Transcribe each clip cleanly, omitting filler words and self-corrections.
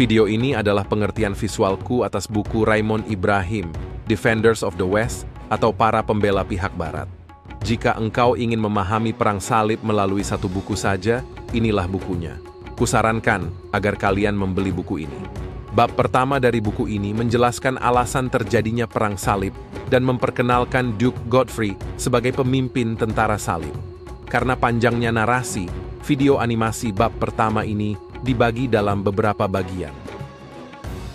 Video ini adalah pengertian visualku atas buku Raymond Ibrahim, Defenders of the West, atau Para Pembela Pihak Barat. Jika engkau ingin memahami perang salib melalui satu buku saja, inilah bukunya. Kusarankan agar kalian membeli buku ini. Bab pertama dari buku ini menjelaskan alasan terjadinya perang salib dan memperkenalkan Duke Godfrey sebagai pemimpin tentara salib. Karena panjangnya narasi, video animasi bab pertama ini dibagi dalam beberapa bagian.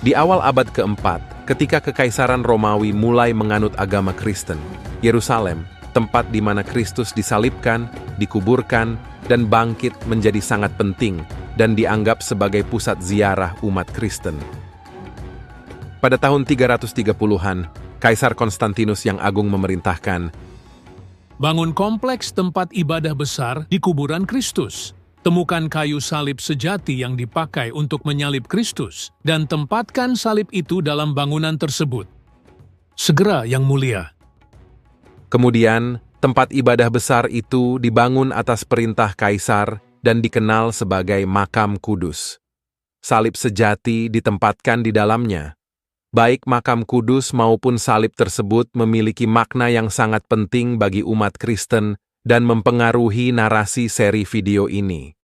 Di awal abad keempat, ketika Kekaisaran Romawi mulai menganut agama Kristen, Yerusalem, tempat di mana Kristus disalibkan, dikuburkan, dan bangkit menjadi sangat penting dan dianggap sebagai pusat ziarah umat Kristen. Pada tahun 330-an, Kaisar Konstantinus yang Agung memerintahkan, bangun kompleks tempat ibadah besar di kuburan Kristus. Temukan kayu salib sejati yang dipakai untuk menyalib Kristus, dan tempatkan salib itu dalam bangunan tersebut. Segera, Yang Mulia. Kemudian, tempat ibadah besar itu dibangun atas perintah Kaisar dan dikenal sebagai Makam Kudus. Salib sejati ditempatkan di dalamnya. Baik Makam Kudus maupun salib tersebut memiliki makna yang sangat penting bagi umat Kristen dan mempengaruhi narasi seri video ini.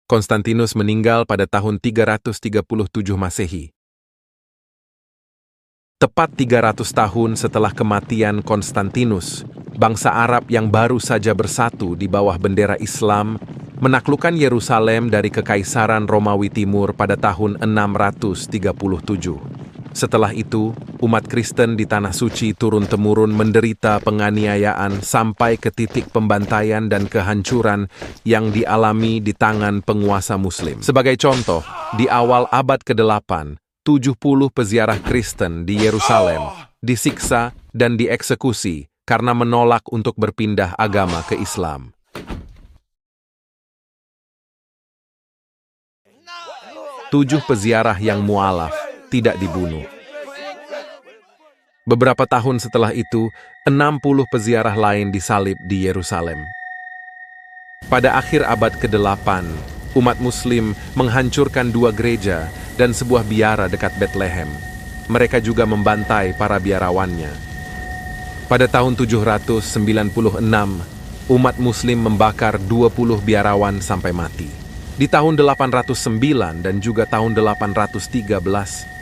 Konstantinus meninggal pada tahun 337 Masehi. Tepat 300 tahun setelah kematian Konstantinus, bangsa Arab yang baru saja bersatu di bawah bendera Islam menaklukkan Yerusalem dari Kekaisaran Romawi Timur pada tahun 637. Setelah itu, umat Kristen di Tanah Suci turun-temurun menderita penganiayaan sampai ke titik pembantaian dan kehancuran yang dialami di tangan penguasa Muslim. Sebagai contoh, di awal abad ke-8, 70 peziarah Kristen di Yerusalem disiksa dan dieksekusi karena menolak untuk berpindah agama ke Islam. Tujuh peziarah yang mualaf tidak dibunuh. Beberapa tahun setelah itu, 60 peziarah lain disalib di Yerusalem. Pada akhir abad ke-8, umat Muslim menghancurkan 2 gereja dan sebuah biara dekat Bethlehem. Mereka juga membantai para biarawannya. Pada tahun 796, umat Muslim membakar 20 biarawan sampai mati. Di tahun 809 dan juga tahun 813,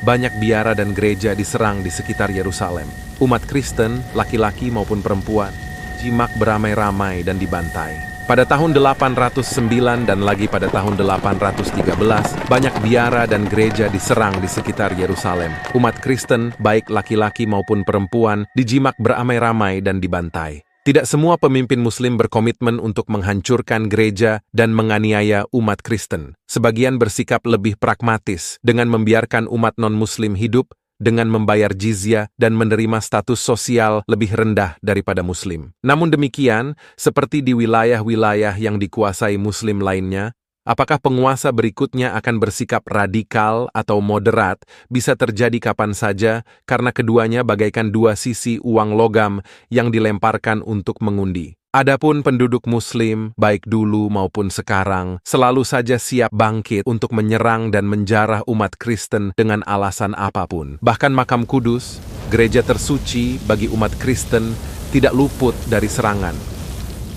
banyak biara dan gereja diserang di sekitar Yerusalem. Umat Kristen, laki-laki maupun perempuan, jimak beramai-ramai dan dibantai. Pada tahun 809 dan lagi pada tahun 813, banyak biara dan gereja diserang di sekitar Yerusalem. Umat Kristen, baik laki-laki maupun perempuan, dijimak beramai-ramai dan dibantai. Tidak semua pemimpin Muslim berkomitmen untuk menghancurkan gereja dan menganiaya umat Kristen. Sebagian bersikap lebih pragmatis dengan membiarkan umat non-Muslim hidup dengan membayar jizyah dan menerima status sosial lebih rendah daripada Muslim. Namun demikian, seperti di wilayah-wilayah yang dikuasai Muslim lainnya, apakah penguasa berikutnya akan bersikap radikal atau moderat bisa terjadi kapan saja karena keduanya bagaikan dua sisi uang logam yang dilemparkan untuk mengundi. Adapun penduduk Muslim, baik dulu maupun sekarang, selalu saja siap bangkit untuk menyerang dan menjarah umat Kristen dengan alasan apapun. Bahkan Makam Kudus, gereja tersuci bagi umat Kristen, tidak luput dari serangan.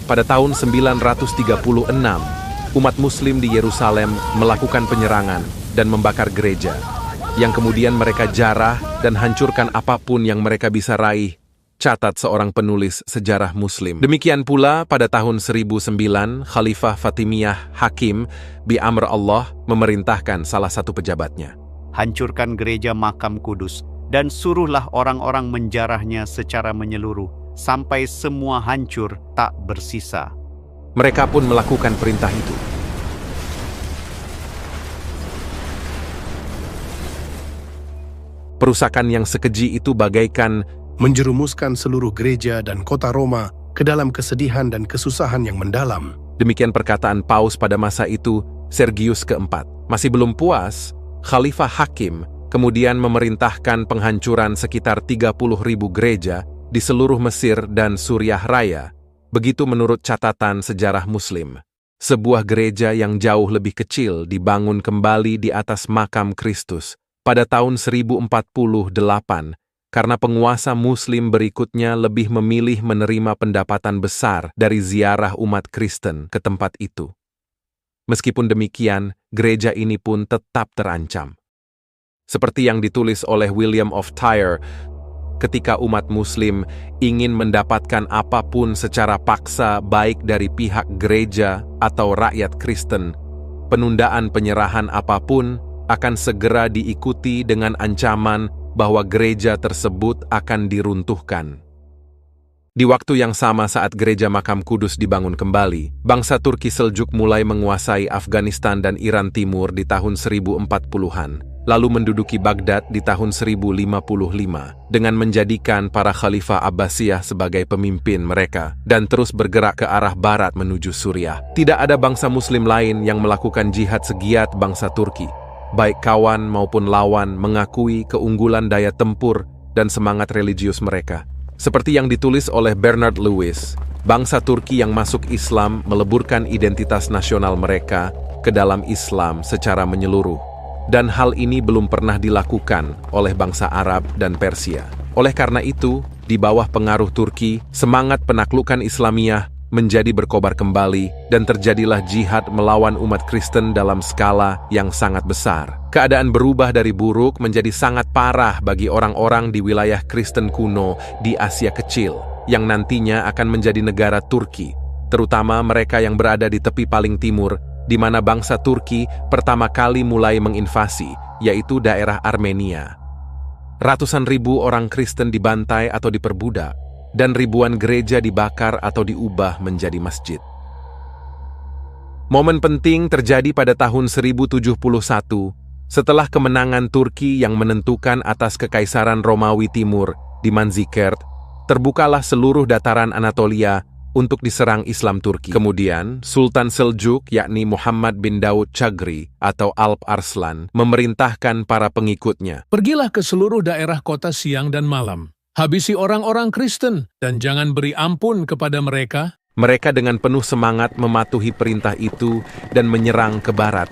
Pada tahun 936, umat Muslim di Yerusalem melakukan penyerangan dan membakar gereja, yang kemudian mereka jarah dan hancurkan apapun yang mereka bisa raih, catat seorang penulis sejarah Muslim. Demikian pula pada tahun 1009, Khalifah Fatimiyah Hakim bi Amr Allah memerintahkan salah satu pejabatnya, hancurkan gereja Makam Kudus dan suruhlah orang-orang menjarahnya secara menyeluruh sampai semua hancur tak bersisa. Mereka pun melakukan perintah itu. Perusakan yang sekeji itu bagaikan menjerumuskan seluruh gereja dan kota Roma ke dalam kesedihan dan kesusahan yang mendalam. Demikian perkataan Paus pada masa itu, Sergius keempat. Masih belum puas, Khalifah Hakim kemudian memerintahkan penghancuran sekitar 30.000 gereja di seluruh Mesir dan Suriah Raya. Begitu menurut catatan sejarah Muslim. sebuah gereja yang jauh lebih kecil dibangun kembali di atas makam Kristus pada tahun 1048 karena penguasa Muslim berikutnya lebih memilih menerima pendapatan besar dari ziarah umat Kristen ke tempat itu. Meskipun demikian, gereja ini pun tetap terancam. Seperti yang ditulis oleh William of Tyre, ketika umat Muslim ingin mendapatkan apapun secara paksa baik dari pihak gereja atau rakyat Kristen, penundaan penyerahan apapun akan segera diikuti dengan ancaman bahwa gereja tersebut akan diruntuhkan. Di waktu yang sama saat gereja Makam Kudus dibangun kembali, bangsa Turki Seljuk mulai menguasai Afghanistan dan Iran Timur di tahun 1040-an, lalu menduduki Baghdad di tahun 1055 dengan menjadikan para Khalifah Abbasiyah sebagai pemimpin mereka dan terus bergerak ke arah barat menuju Suriah. Tidak ada bangsa Muslim lain yang melakukan jihad segiat bangsa Turki. Baik kawan maupun lawan mengakui keunggulan daya tempur dan semangat religius mereka. Seperti yang ditulis oleh Bernard Lewis, bangsa Turki yang masuk Islam meleburkan identitas nasional mereka ke dalam Islam secara menyeluruh. Dan hal ini belum pernah dilakukan oleh bangsa Arab dan Persia. Oleh karena itu, di bawah pengaruh Turki, semangat penaklukan Islamiyah menjadi berkobar kembali dan terjadilah jihad melawan umat Kristen dalam skala yang sangat besar. Keadaan berubah dari buruk menjadi sangat parah bagi orang-orang di wilayah Kristen kuno di Asia Kecil, yang nantinya akan menjadi negara Turki, terutama mereka yang berada di tepi paling timur, di mana bangsa Turki pertama kali mulai menginvasi, yaitu daerah Armenia. Ratusan ribu orang Kristen dibantai atau diperbudak, dan ribuan gereja dibakar atau diubah menjadi masjid. Momen penting terjadi pada tahun 1071, setelah kemenangan Turki yang menentukan atas Kekaisaran Romawi Timur di Manzikert, terbukalah seluruh dataran Anatolia untuk diserang Islam Turki. Kemudian, Sultan Seljuk yakni Muhammad bin Daud Chagri atau Alp Arslan memerintahkan para pengikutnya. Pergilah ke seluruh daerah kota siang dan malam. Habisi orang-orang Kristen dan jangan beri ampun kepada mereka. Mereka dengan penuh semangat mematuhi perintah itu dan menyerang ke barat.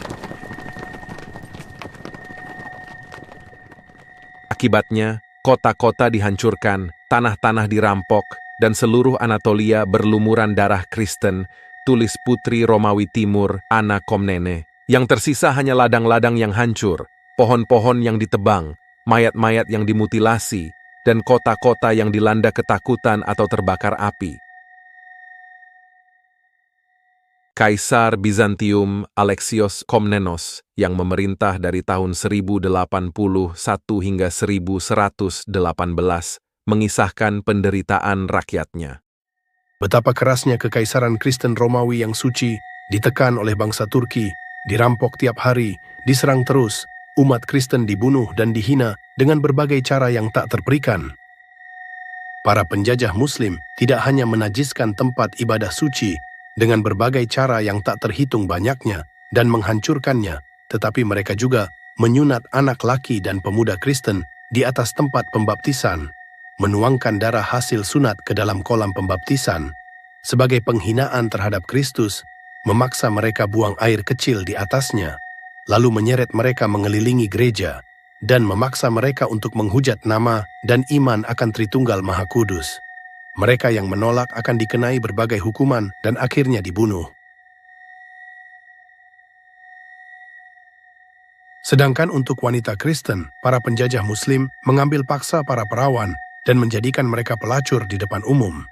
Akibatnya, kota-kota dihancurkan, tanah-tanah dirampok, dan seluruh Anatolia berlumuran darah Kristen, tulis Putri Romawi Timur, Anna Komnene. Yang tersisa hanya ladang-ladang yang hancur, pohon-pohon yang ditebang, mayat-mayat yang dimutilasi, dan kota-kota yang dilanda ketakutan atau terbakar api. Kaisar Bizantium Alexios Komnenos yang memerintah dari tahun 1081 hingga 1118 mengisahkan penderitaan rakyatnya. Betapa kerasnya kekaisaran Kristen Romawi yang suci ditekan oleh bangsa Turki, dirampok tiap hari, diserang terus, umat Kristen dibunuh dan dihina dengan berbagai cara yang tak terperikan. Para penjajah Muslim tidak hanya menajiskan tempat ibadah suci dengan berbagai cara yang tak terhitung banyaknya dan menghancurkannya, tetapi mereka juga menyunat anak laki dan pemuda Kristen di atas tempat pembaptisan, menuangkan darah hasil sunat ke dalam kolam pembaptisan, sebagai penghinaan terhadap Kristus, memaksa mereka buang air kecil di atasnya, lalu menyeret mereka mengelilingi gereja, dan memaksa mereka untuk menghujat nama dan iman akan Tritunggal Maha Kudus. Mereka yang menolak akan dikenai berbagai hukuman dan akhirnya dibunuh. Sedangkan untuk wanita Kristen, para penjajah Muslim mengambil paksa para perawan dan menjadikan mereka pelacur di depan umum.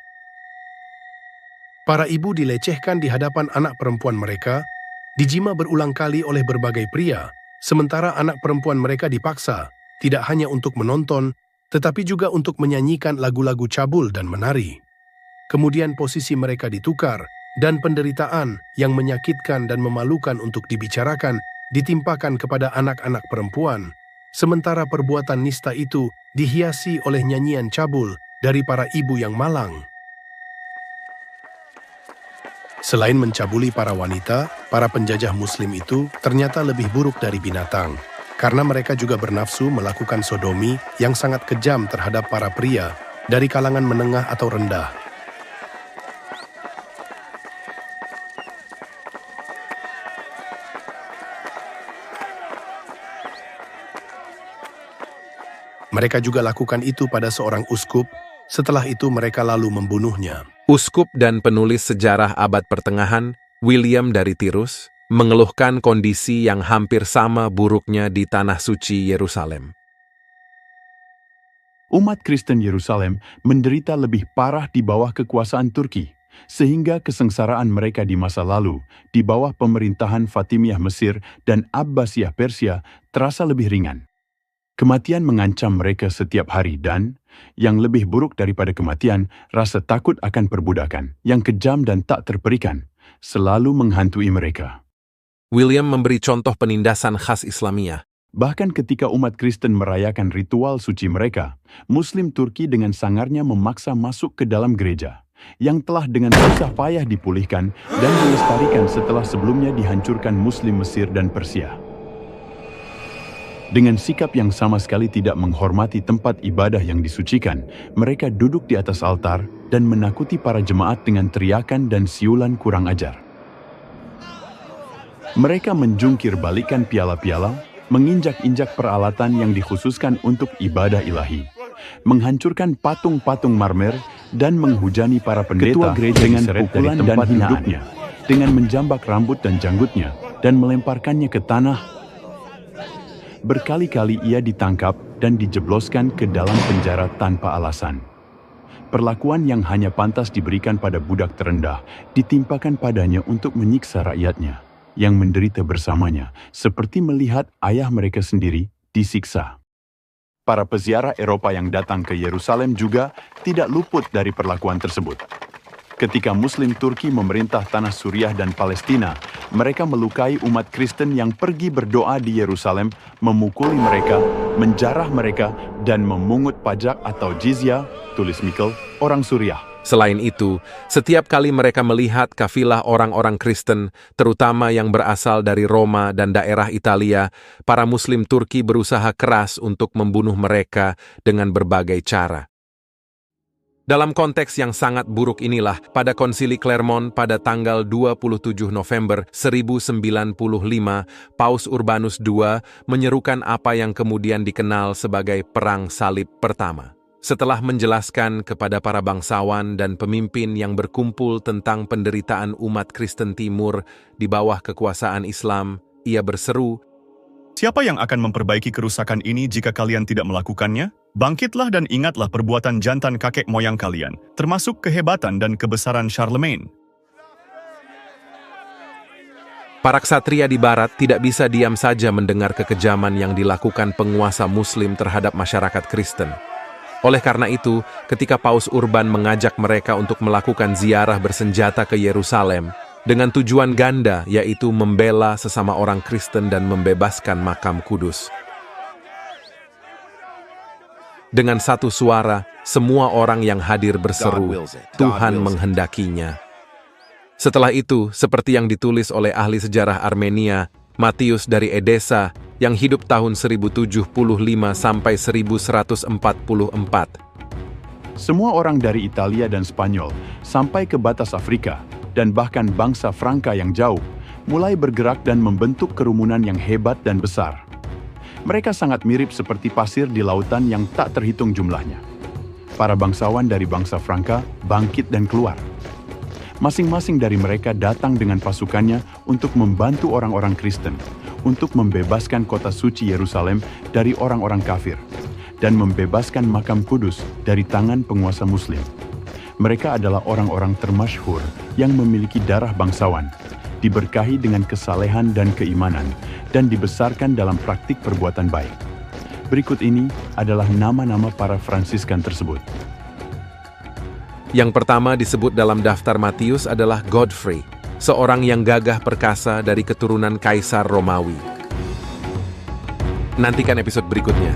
Para ibu dilecehkan di hadapan anak perempuan mereka, dijima berulang kali oleh berbagai pria, sementara anak perempuan mereka dipaksa, tidak hanya untuk menonton, tetapi juga untuk menyanyikan lagu-lagu cabul dan menari. Kemudian posisi mereka ditukar, dan penderitaan yang menyakitkan dan memalukan untuk dibicarakan ditimpakan kepada anak-anak perempuan, sementara perbuatan nista itu dihiasi oleh nyanyian cabul dari para ibu yang malang. Selain mencabuli para wanita, para penjajah Muslim itu ternyata lebih buruk dari binatang, karena mereka juga bernafsu melakukan sodomi yang sangat kejam terhadap para pria dari kalangan menengah atau rendah. Mereka juga lakukan itu pada seorang uskup, setelah itu mereka lalu membunuhnya. Uskup dan penulis sejarah abad pertengahan, William dari Tirus, mengeluhkan kondisi yang hampir sama buruknya di Tanah Suci Yerusalem. Umat Kristen Yerusalem menderita lebih parah di bawah kekuasaan Turki, sehingga kesengsaraan mereka di masa lalu, di bawah pemerintahan Fatimiyah Mesir dan Abbasiyah Persia, terasa lebih ringan. Kematian mengancam mereka setiap hari dan, yang lebih buruk daripada kematian, rasa takut akan perbudakan, yang kejam dan tak terperikan, selalu menghantui mereka. William memberi contoh penindasan khas Islamiyah. Bahkan ketika umat Kristen merayakan ritual suci mereka, Muslim Turki dengan sangarnya memaksa masuk ke dalam gereja, yang telah dengan susah payah dipulihkan dan dilestarikan setelah sebelumnya dihancurkan Muslim Mesir dan Persia. Dengan sikap yang sama sekali tidak menghormati tempat ibadah yang disucikan, mereka duduk di atas altar dan menakuti para jemaat dengan teriakan dan siulan kurang ajar. Mereka menjungkir balikan piala-piala, menginjak-injak peralatan yang dikhususkan untuk ibadah ilahi, menghancurkan patung-patung marmer, dan menghujani para pendeta dengan pukulan dan hinduknya, dengan menjambak rambut dan janggutnya, dan melemparkannya ke tanah. Berkali-kali ia ditangkap dan dijebloskan ke dalam penjara tanpa alasan. Perlakuan yang hanya pantas diberikan pada budak terendah ditimpakan padanya untuk menyiksa rakyatnya, yang menderita bersamanya, seperti melihat ayah mereka sendiri disiksa. Para peziarah Eropa yang datang ke Yerusalem juga tidak luput dari perlakuan tersebut. Ketika Muslim Turki memerintah tanah Suriah dan Palestina, mereka melukai umat Kristen yang pergi berdoa di Yerusalem, memukuli mereka, menjarah mereka, dan memungut pajak atau jizya, tulis Mikkel, orang Suriah. Selain itu, setiap kali mereka melihat kafilah orang-orang Kristen, terutama yang berasal dari Roma dan daerah Italia, para Muslim Turki berusaha keras untuk membunuh mereka dengan berbagai cara. Dalam konteks yang sangat buruk inilah, pada Konsili Clermont pada tanggal 27 November 1095, Paus Urbanus II menyerukan apa yang kemudian dikenal sebagai Perang Salib Pertama. Setelah menjelaskan kepada para bangsawan dan pemimpin yang berkumpul tentang penderitaan umat Kristen Timur di bawah kekuasaan Islam, ia berseru, "Siapa yang akan memperbaiki kerusakan ini jika kalian tidak melakukannya? Bangkitlah dan ingatlah perbuatan jantan kakek moyang kalian, termasuk kehebatan dan kebesaran Charlemagne." Para ksatria di barat tidak bisa diam saja mendengar kekejaman yang dilakukan penguasa Muslim terhadap masyarakat Kristen. Oleh karena itu, ketika Paus Urban mengajak mereka untuk melakukan ziarah bersenjata ke Yerusalem, dengan tujuan ganda, yaitu membela sesama orang Kristen dan membebaskan makam kudus. Dengan satu suara, semua orang yang hadir berseru, "Tuhan menghendakinya." Setelah itu, seperti yang ditulis oleh ahli sejarah Armenia, Matius dari Edessa, yang hidup tahun 1075 sampai 1144. Semua orang dari Italia dan Spanyol sampai ke batas Afrika, dan bahkan bangsa Franka yang jauh, mulai bergerak dan membentuk kerumunan yang hebat dan besar. Mereka sangat mirip seperti pasir di lautan yang tak terhitung jumlahnya. Para bangsawan dari bangsa Franka bangkit dan keluar. Masing-masing dari mereka datang dengan pasukannya untuk membantu orang-orang Kristen, untuk membebaskan kota suci Yerusalem dari orang-orang kafir, dan membebaskan makam kudus dari tangan penguasa Muslim. Mereka adalah orang-orang termasyhur yang memiliki darah bangsawan, diberkahi dengan kesalehan dan keimanan, dan dibesarkan dalam praktik perbuatan baik. Berikut ini adalah nama-nama para Fransiskan tersebut. Yang pertama disebut dalam daftar Matius adalah Godfrey, seorang yang gagah perkasa dari keturunan Kaisar Romawi. Nantikan episode berikutnya.